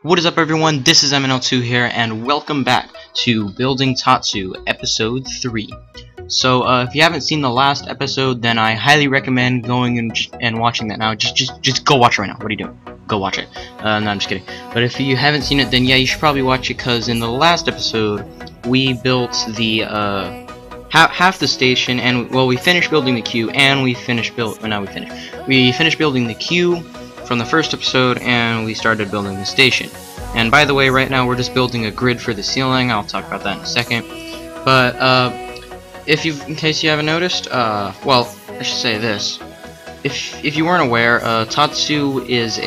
What is up, everyone? This is MNL2 here, and welcome back to Building Tatsu, Episode 3. So, if you haven't seen the last episode, then I highly recommend going and watching that now. Just go watch it right now. What are you doing? Go watch it. No, I'm just kidding. But if you haven't seen it, then yeah, you should probably watch it, because in the last episode, we built the, half the station, and, well, we finished building the queue, and we finished building the queue from the first episode, and we started building the station. And by the way, right now we're just building a grid for the ceiling. I'll talk about that in a second. But in case you haven't noticed, well, I should say this: if you weren't aware, Tatsu has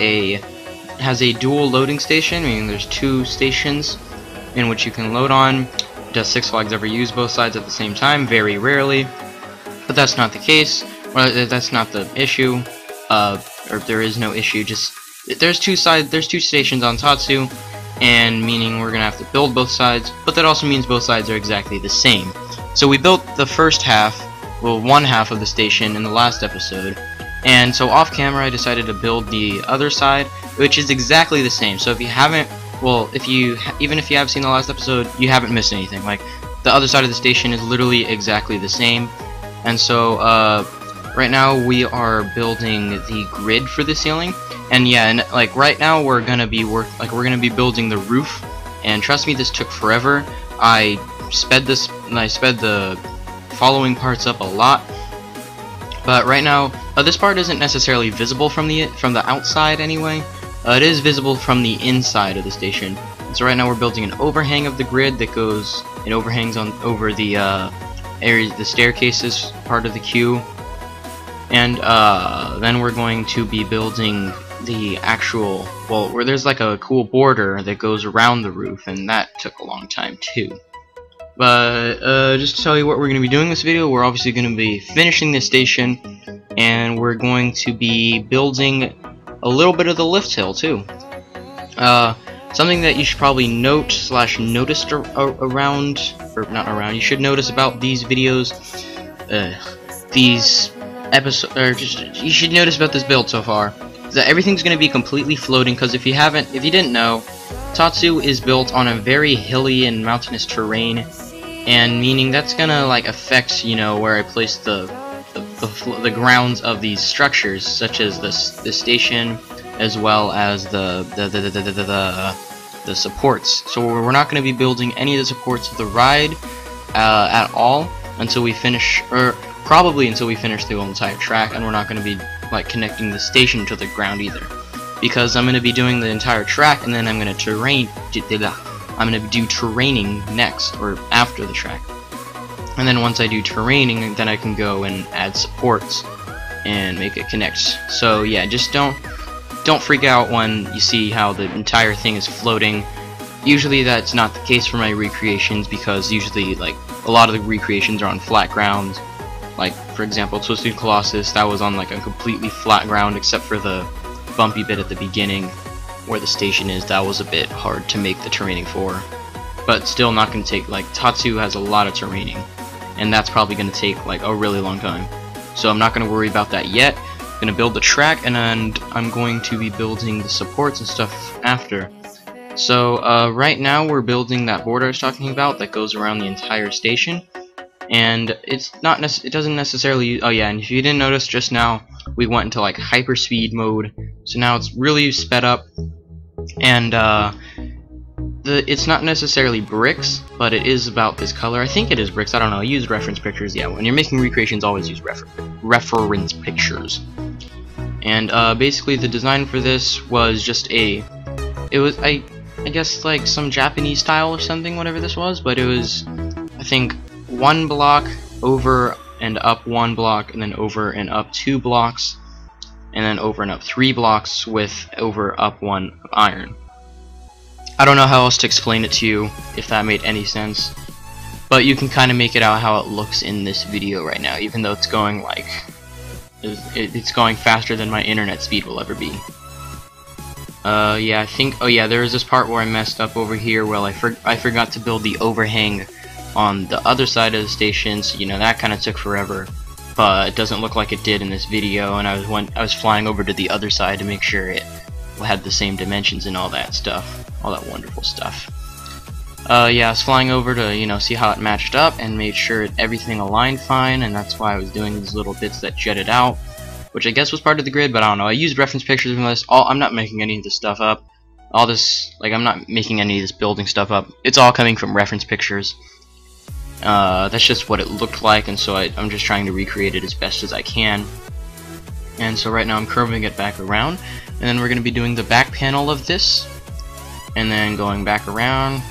a dual loading station, meaning there's two stations in which you can load on. Does Six Flags ever use both sides at the same time? Very rarely, but that's not the case. Well, that's not the issue. Or there is no issue, just there's two stations on Tatsu, and meaning we're gonna have to build both sides, but that also means both sides are exactly the same. So we built the first half, well, one half of the station in the last episode, and so off camera I decided to build the other side, which is exactly the same. So if you haven't, well, even if you have seen the last episode, you haven't missed anything. Like, the other side of the station is literally exactly the same. And so right now we are building the grid for the ceiling, and yeah, and like right now we're gonna be building the roof, and trust me, this took forever. I sped the following parts up a lot, but right now this part isn't necessarily visible from the outside anyway. It is visible from the inside of the station. So right now we're building an overhang of the grid that goes, it overhangs over the areas, the staircases part of the queue. And then we're going to be building the actual, well, where there's like a cool border that goes around the roof, and that took a long time too. But just to tell you what we're going to be doing in this video, we're obviously going to be finishing this station, and we're going to be building a little bit of the lift hill too. Something that you should probably notice you should notice about these videos, you should notice about this build so far, is that everything's going to be completely floating, because if you didn't know, Tatsu is built on a very hilly and mountainous terrain, and meaning that's gonna like affect, you know, where I place the grounds of these structures, such as the station, as well as the supports. So we're not going to be building any of the supports of the ride at all until we finish, or probably until we finish the whole entire track, and we're not going to be like connecting the station to the ground either, because I'm going to be doing the entire track, and then I'm going to do terraining next, or after the track. And then once I do terraining, then I can go and add supports and make it connect. So yeah, just don't freak out when you see how the entire thing is floating. Usually that's not the case for my recreations, because usually like a lot of the recreations are on flat ground. Like, for example, Twisted Colossus, that was on like a completely flat ground except for the bumpy bit at the beginning where the station is. That was a bit hard to make the terraining for, but still not going to take, like, Tatsu has a lot of terraining, and that's probably going to take like a really long time. So I'm not going to worry about that yet. I'm going to build the track, and I'm going to be building the supports and stuff after. So right now we're building that border I was talking about that goes around the entire station. And it doesn't necessarily, oh yeah, and if you didn't notice just now, we went into like hyperspeed mode, so now it's really sped up, and it's not necessarily bricks, but it is about this color. I think it is bricks, I don't know, I used reference pictures. Yeah, when you're making recreations, always use reference pictures. And basically the design for this was just I guess like some Japanese style or something, whatever this was, but it was, I think, one block, over and up one block, and then over and up 2 blocks, and then over and up 3 blocks with over up 1 iron. I don't know how else to explain it to you, if that made any sense, but you can kind of make it out how it looks in this video right now, even though it's going like it's going faster than my internet speed will ever be. Yeah, I think, oh yeah, there was this part where I messed up over here, where I forgot to build the overhang on the other side of the station, so you know that kind of took forever. but it doesn't look like it did in this video, and I was flying over to the other side to make sure it had the same dimensions and all that stuff, all that wonderful stuff. Yeah, I was flying over to, you know, see how it matched up and made sure everything aligned fine, and that's why I was doing these little bits that jutted out, which I guess was part of the grid, but I don't know. I used reference pictures from this. I'm not making any of this stuff up. All this, like, I'm not making any of this building stuff up. It's all coming from reference pictures. That's just what it looked like, and so I'm just trying to recreate it as best as I can. And so right now I'm curving it back around, and then we're going to be doing the back panel of this, and then going back around,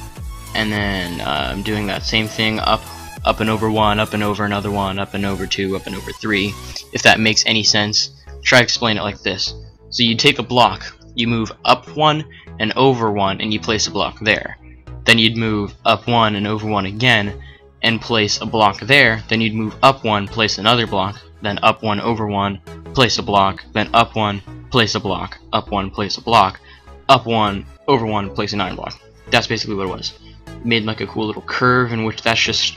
and then I'm doing that same thing up and over one, up and over another one, up and over two, up and over three, if that makes any sense. Try to explain it like this. So you take a block, you move up one and over one, and you place a block there. Then you'd move up one and over one again and place a block there. Then you'd move up one, place another block, then up one, over one, place a block, then up one, place a block, up one, place a block, up one, over one, place another block. That's basically what it was. Made like a cool little curve, in which that's just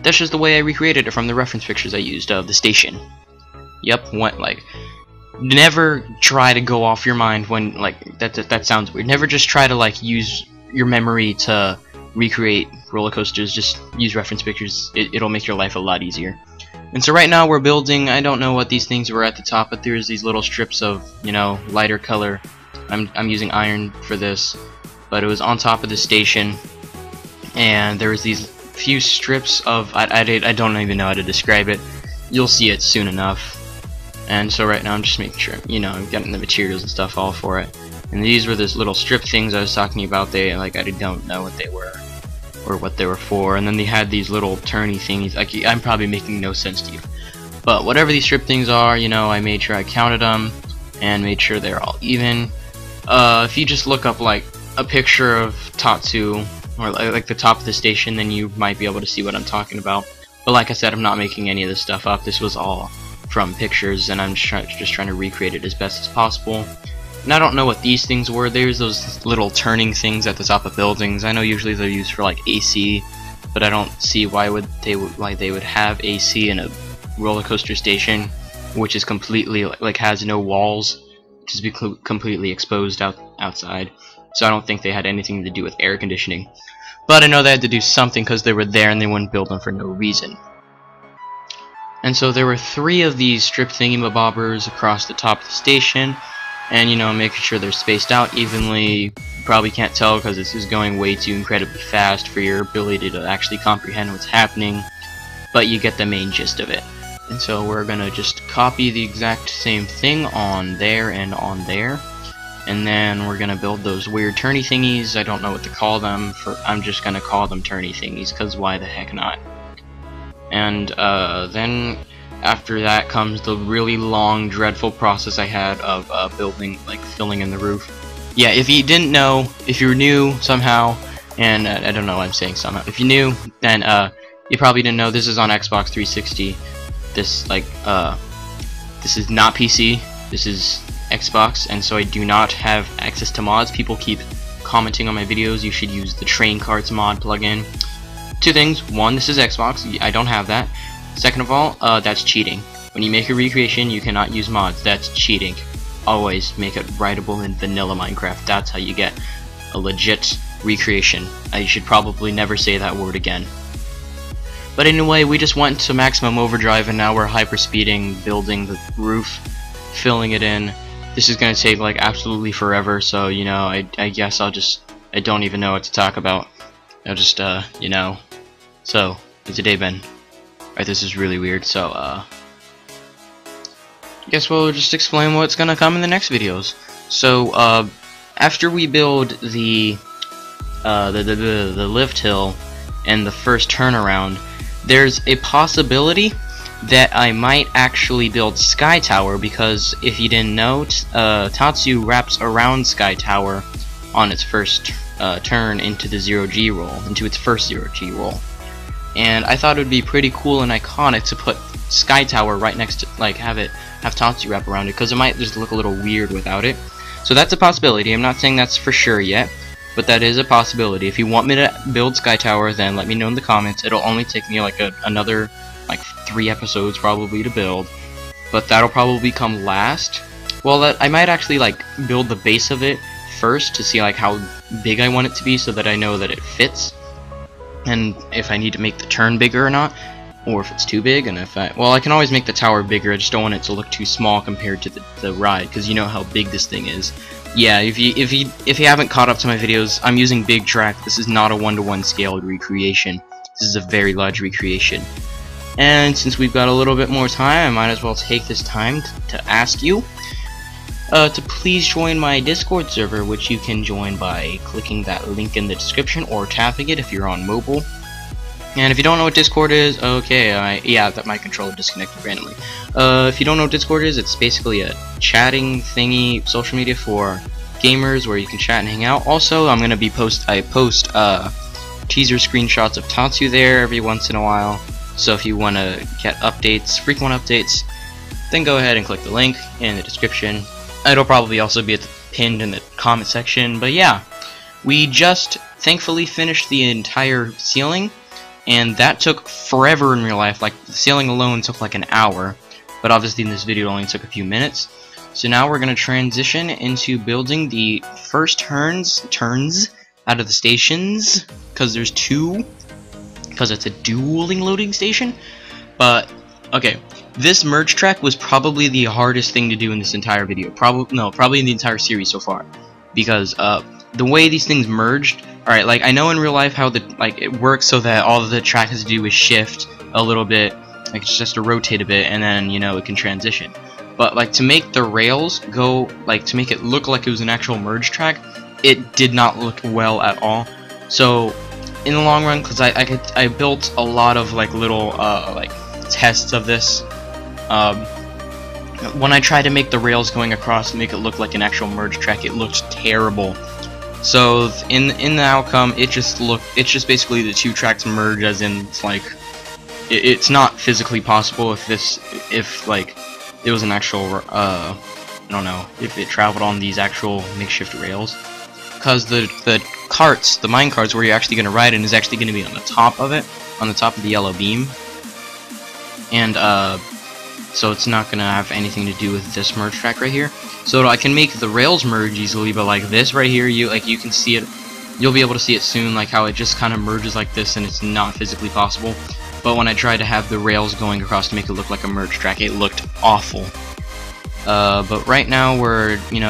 the way I recreated it from the reference pictures I used of the station. Yep, went like, never try to go off your mind when, like, that sounds weird. Never just try to, like, use your memory to recreate roller coasters. Just use reference pictures. It'll make your life a lot easier. And so right now we're building, I don't know what these things were at the top, but there's these little strips of, you know, lighter color. I'm using iron for this, but it was on top of the station, and there was these few strips of, I don't even know how to describe it. You'll see it soon enough. And so right now I'm just making sure, you know, I'm getting the materials and stuff all for it. And these were these little strip things I was talking about. They, like, I don't know what they were or what they were for. And then they had these little turny thingies. Like, I'm probably making no sense to you, but whatever these strip things are, you know, I made sure I counted them and made sure they're all even. If you just look up like a picture of Tatsu or like the top of the station, then you might be able to see what I'm talking about. But like I said, I'm not making any of this stuff up. This was all from pictures, and I'm just trying to recreate it as best as possible. And I don't know what these things were. There's those little turning things at the top of buildings. I know usually they're used for like AC, but I don't see why they would have AC in a roller coaster station, which is completely like has no walls, which is completely exposed outside. So I don't think they had anything to do with air conditioning. But I know they had to do something because they were there and they wouldn't build them for no reason. And so there were 3 of these strip thingamabobbers across the top of the station, and, you know, making sure they're spaced out evenly. You probably can't tell because this is going way too incredibly fast for your ability to actually comprehend what's happening, but you get the main gist of it. And so we're gonna just copy the exact same thing on there and on there, and then we're gonna build those weird turny thingies. I don't know what to call them. I'm just gonna call them turny thingies, because why the heck not? And then after that comes the really long, dreadful process I had of building, like, filling in the roof. Yeah, if you didn't know, if you're new somehow, and I don't know why I'm saying somehow, if you're new, then you probably didn't know this is on Xbox 360. This, like, this is not PC, this is Xbox, and so I do not have access to mods. People keep commenting on my videos, you should use the train carts mod plugin. 2 things: 1, this is Xbox, I don't have that. Second of all, that's cheating. When you make a recreation, you cannot use mods. That's cheating. Always make it writable in vanilla Minecraft. That's how you get a legit recreation. I should probably never say that word again. But anyway, we just went to maximum overdrive, and now we're hyperspeeding, building the roof, filling it in. This is gonna take like absolutely forever, so, you know, I guess I don't even know what to talk about. I'll just, you know. So, how's your day been? Alright, this is really weird, so, I guess we'll just explain what's gonna come in the next videos. So, after we build the lift hill and the first turnaround, there's a possibility that I might actually build Sky Tower, because if you didn't know, Tatsu wraps around Sky Tower on its first turn into the 0G roll, into its first 0G roll. And I thought it would be pretty cool and iconic to put Sky Tower right next to, like, have Tatsu wrap around it, because it might just look a little weird without it. So that's a possibility. I'm not saying that's for sure yet, but that is a possibility. If you want me to build Sky Tower, then let me know in the comments. It'll only take me like another like 3 episodes probably to build, but that'll probably come last. Well, I might actually like build the base of it first to see like how big I want it to be, so that I know that it fits, and if I need to make the turn bigger or not, or if it's too big. And if I can always make the tower bigger. I just don't want it to look too small compared to the ride, because you know how big this thing is. Yeah, if you haven't caught up to my videos, I'm using Big Track. This is not a 1-to-1 scaled recreation. This is a very large recreation. And since we've got a little bit more time, I might as well take this time to ask you to please join my Discord server, which you can join by clicking that link in the description or tapping it if you're on mobile. And if you don't know what Discord is, okay, yeah, that my controller disconnected randomly. If you don't know what Discord is, it's basically a chatting thingy, social media for gamers where you can chat and hang out. Also, I'm gonna be I post teaser screenshots of Tatsu there every once in a while. So if you want to get updates, frequent updates, then go ahead and click the link in the description. It'll probably also be pinned in the comment section. But yeah, we just thankfully finished the entire ceiling. And that took forever in real life. Like, the ceiling alone took like an hour, but obviously in this video it only took a few minutes. So now we're going to transition into building the first turns out of the stations, because there's 2, because it's a dueling loading station. But okay, this merge track was probably the hardest thing to do in this entire video. Probably in the entire series so far, because the way these things merged. Alright, like, I know in real life how it works so that all the track has to do is shift a little bit, like it's just to rotate a bit, and then, you know, it can transition. But like, to make the rails go, like, to make it look like it was an actual merge track, it did not look well at all. So in the long run, because I built a lot of like little like tests of this, when I tried to make the rails going across and make it look like an actual merge track, it looked terrible. So in the outcome, it's just basically the 2 tracks merge, as in it's like it's not physically possible if like it was an actual I don't know, if it traveled on these actual makeshift rails, because the carts, the mine carts where you're actually going to ride in, is actually going to be on the top of it, on the top of the yellow beam, and so it's not going to have anything to do with this merge track right here. So I can make the rails merge easily, but like this right here, you can see it. You'll be able to see it soon, like how it just kind of merges like this, and it's not physically possible. But when I tried to have the rails going across to make it look like a merge track, it looked awful. But right now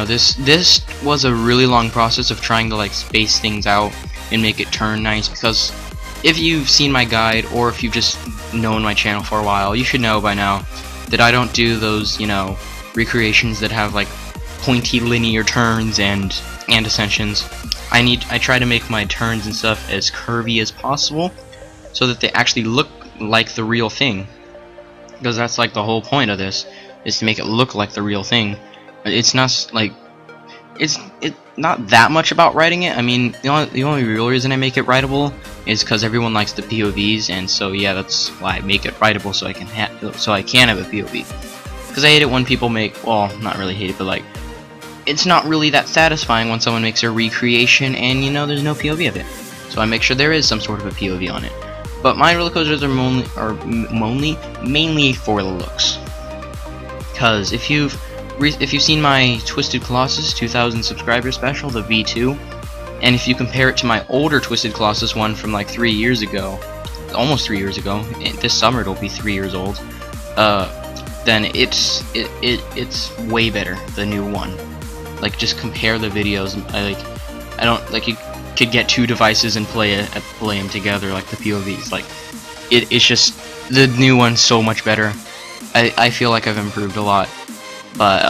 this was a really long process of trying to like space things out and make it turn nice, because if you've seen my guide, or if you've just known my channel for a while, you should know by now that I don't do those, you know, recreations that have like pointy linear turns and ascensions. I try to make my turns and stuff as curvy as possible, so that they actually look like the real thing, because that's like the whole point of this, is to make it look like the real thing. It's not like it's not that much about writing it. I mean, the only real reason I make it writable is because everyone likes the POVs, and so yeah, that's why I make it writable, so I can have a POV. Because I hate it when people make, well, not really hate it, but like, it's not really that satisfying when someone makes a recreation and, you know, there's no POV of it. So I make sure there is some sort of a POV on it. But my roller coasters are mainly for the looks. Because if you've seen my Twisted Colossus 2000 subscriber special, the V2, and if you compare it to my older Twisted Colossus one from like 3 years ago, almost 3 years ago, this summer it'll be 3 years old, then it's way better, the new one. Like, just compare the videos. I don't like, you could get 2 devices and play them together, like the POVs. Like, it's just, the new one's so much better. I feel like I've improved a lot, but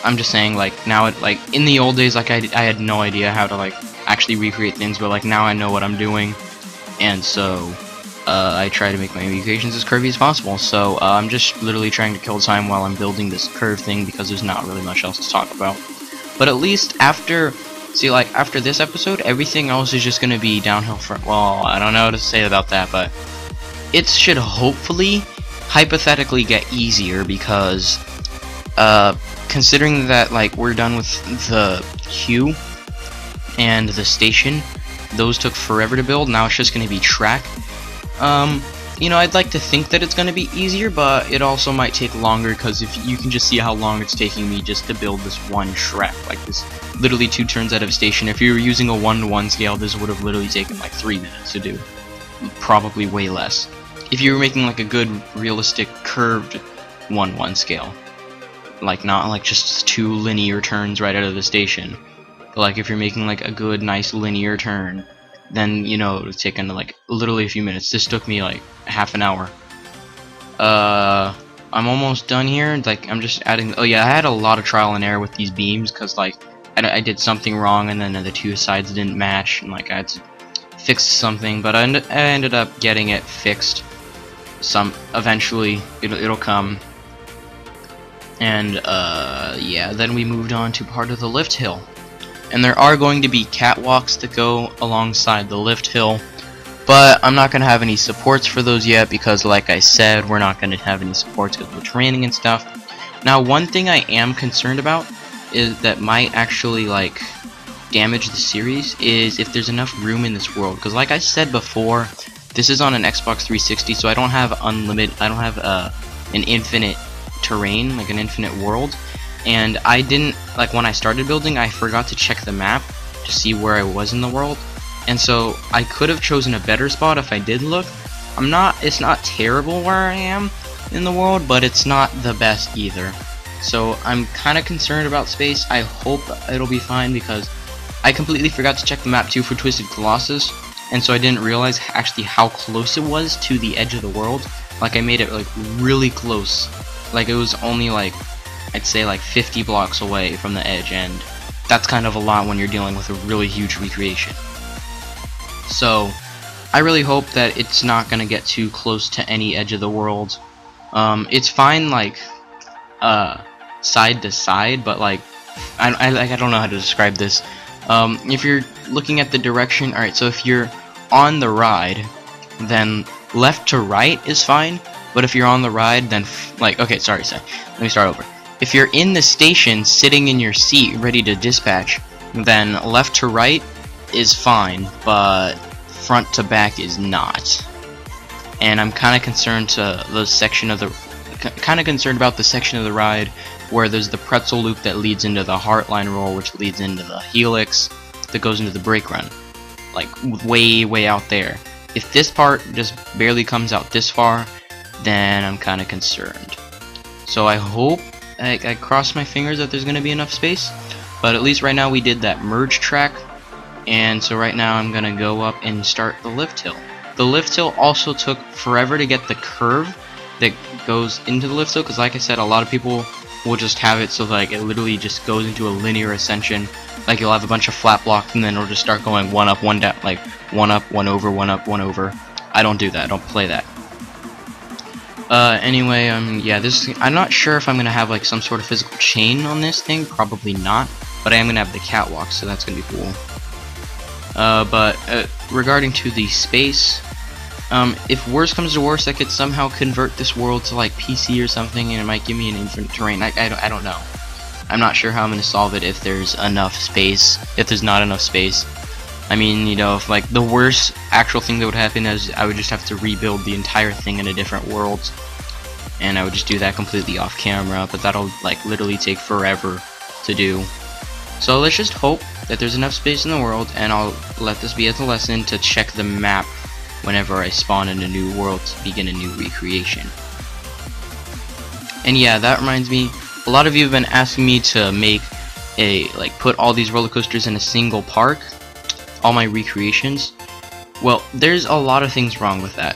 I'm just saying, like, now like in the old days, like I had no idea how to like actually recreate things, but like now I know what I'm doing, and so I try to make my recreations as curvy as possible. So I'm just literally trying to kill time while I'm building this curve thing, because there's not really much else to talk about. But at least after this episode, everything else is just gonna be downhill from, well, I don't know what to say about that, but it should hopefully hypothetically get easier, because considering that like we're done with the queue and the station, those took forever to build. Now it's just gonna be track. you know, I'd like to think that it's gonna be easier, but it also might take longer, because if you can just see how long it's taking me just to build this one track, like this, literally 2 turns out of station. If you were using a 1-to-1 scale, this would have literally taken like 3 minutes to do, probably way less. If you were making like a good, realistic, curved 1-1 scale, like not like just 2 linear turns right out of the station, but like if you're making like a good, nice linear turn, then you know it would take into like literally a few minutes. This took me like half an hour. I'm almost done here. Like I'm just adding. Oh yeah, I had a lot of trial and error with these beams, because like I did something wrong, and then the 2 sides didn't match, and like I had to fix something, but I ended up getting it fixed. Eventually it'll come. And yeah, then we moved on to part of the lift hill, and there are going to be catwalks that go alongside the lift hill, but I'm not gonna have any supports for those yet, because like I said, we're not gonna have any supports because of the training and stuff. Now, one thing I am concerned about is that might actually like damage the series is if there's enough room in this world, because like I said before, this is on an Xbox 360, so I don't have an infinite terrain, like an infinite world, and I didn't, like when I started building, I forgot to check the map to see where I was in the world, and so I could have chosen a better spot if I did look. It's not terrible where I am in the world, but it's not the best either, so I'm kind of concerned about space. I hope it'll be fine, because I completely forgot to check the map too for Twisted Colossus, and so I didn't realize actually how close it was to the edge of the world. Like I made it like really close, like it was only like, I'd say like 50 blocks away from the edge, and that's kind of a lot when you're dealing with a really huge recreation. So I really hope that it's not gonna get too close to any edge of the world. It's fine like side to side, but like I don't know how to describe this. If you're looking at the direction, alright, so if you're on the ride, then left to right is fine, but if you're on the ride, then like, okay, sorry, let me start over. If you're in the station sitting in your seat ready to dispatch, then left to right is fine, but front to back is not. And I'm kind of concerned about the section of the ride where there's the pretzel loop that leads into the Heartline roll, which leads into the Helix that goes into the brake run, like way out there. If this part just barely comes out this far, then I'm kind of concerned. So I hope, I cross my fingers that there's going to be enough space, but at least right now we did that merge track, and so right now I'm going to go up and start the lift hill. The lift hill also took forever to get the curve that goes into the lift hill, because like I said, a lot of people will just have it so like it literally just goes into a linear ascension. Like you'll have a bunch of flat blocks and then it'll just start going one up, one down, like one up, one over, one up, one over. I don't do that. I don't play that. Anyway, yeah, I'm not sure if I'm gonna have like some sort of physical chain on this thing. Probably not. But I am gonna have the catwalk, so that's gonna be cool. But regarding to the space, if worse comes to worse, I could somehow convert this world to like PC or something, and it might give me an infinite terrain. I don't know. I'm not sure how I'm gonna solve it if there's enough space. If there's not enough space, I mean, you know, if like the worst actual thing that would happen is I would just have to rebuild the entire thing in a different world, and I would just do that completely off camera. But that'll like literally take forever to do. So let's just hope that there's enough space in the world, and I'll let this be as a lesson to check the map whenever I spawn in a new world to begin a new recreation. And yeah, that reminds me, a lot of you have been asking me to make put all these roller coasters in a single park, all my recreations. Well, there's a lot of things wrong with that.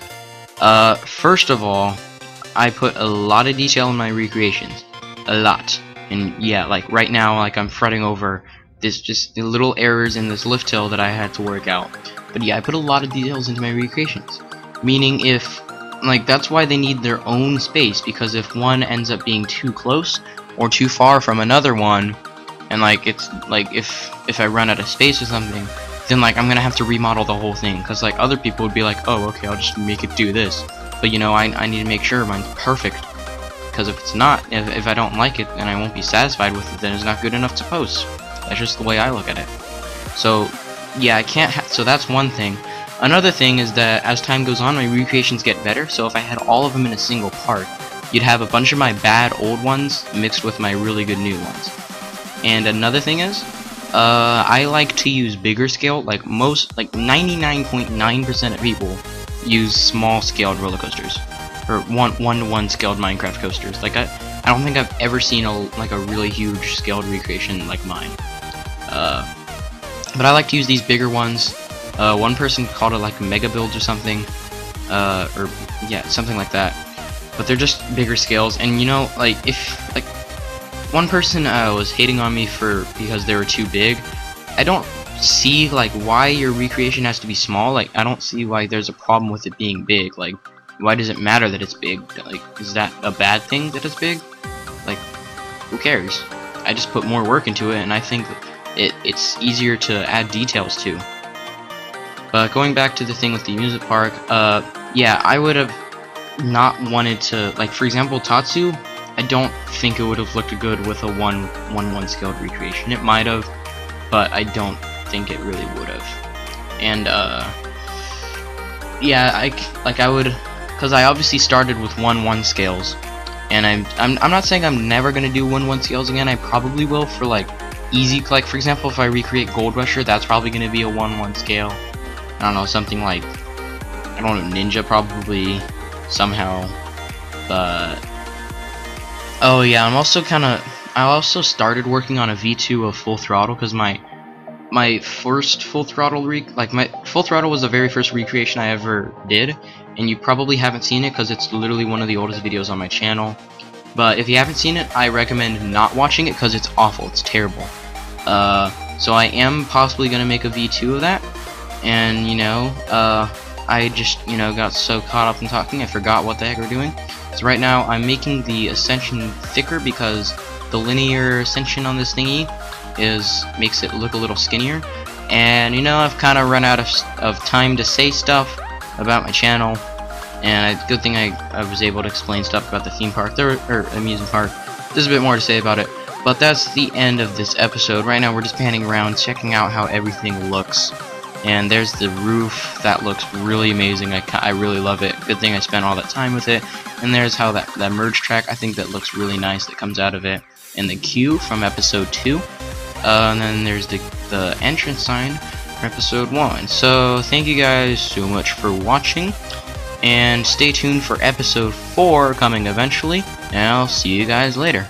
First of all, I put a lot of detail in my recreations, a lot. And yeah, like right now, like I'm fretting over this, just the little errors in this lift hill that I had to work out. But yeah, I put a lot of details into my recreations, meaning if, like, that's why they need their own space, because if one ends up being too close or too far from another one, and like it's like if I run out of space or something, then like I'm gonna have to remodel the whole thing, because like other people would be like, oh, okay, I'll just make it do this, but you know, I need to make sure mine's perfect, because if it's not, if I don't like it and I won't be satisfied with it, then it's not good enough to post. That's just the way I look at it. So yeah, I can't so that's one thing. Another thing is that as time goes on, my recreations get better, so if I had all of them in a single part, you'd have a bunch of my bad old ones mixed with my really good new ones. And another thing is, I like to use bigger scale, like 99.9% of people use small scaled roller coasters, or one-to-one scaled Minecraft coasters. Like I don't think I've ever seen a really huge scaled recreation like mine. But I like to use these bigger ones. One person called it like mega builds or something, or yeah, something like that. But they're just bigger scales, and you know, like if one person was hating on me because they were too big. I don't see like why your recreation has to be small. Like I don't see why there's a problem with it being big. Like why does it matter that it's big? Like is that a bad thing that it's big? Like who cares? I just put more work into it, and I think it's easier to add details to. But going back to the thing with the amusement park, yeah, I would have not wanted to, like for example Tatsu, I don't think it would have looked good with a 1-1 scaled recreation. It might have, but I don't think it really would have. And yeah, I would, because I obviously started with 1-1 scales, and I'm not saying I'm never gonna do 1-1 scales again. I probably will for like easy, like for example if I recreate Gold Rusher, that's probably gonna be a 1-1 scale. I don't know, something like, I don't know, Ninja probably somehow. But oh yeah, I also started working on a V2 of Full Throttle, because my first Full Throttle my Full Throttle was the very first recreation I ever did, and you probably haven't seen it because it's literally one of the oldest videos on my channel. But if you haven't seen it, I recommend not watching it because it's awful, it's terrible. So I am possibly gonna make a V2 of that, and you know, I just got so caught up in talking I forgot what the heck we're doing. So right now I'm making the ascension thicker because the linear ascension on this thingy makes it look a little skinnier. And you know, I've kind of run out of time to say stuff about my channel, and good thing I was able to explain stuff about the theme park or amusement park. There's a bit more to say about it, but that's the end of this episode. Right now we're just panning around checking out how everything looks. And there's the roof. That looks really amazing. I really love it. Good thing I spent all that time with it. And there's how that merge track, I think that looks really nice that comes out of it. And the queue from episode 2. And then there's the entrance sign from episode 1. So thank you guys so much for watching. And stay tuned for episode 4 coming eventually. And I'll see you guys later.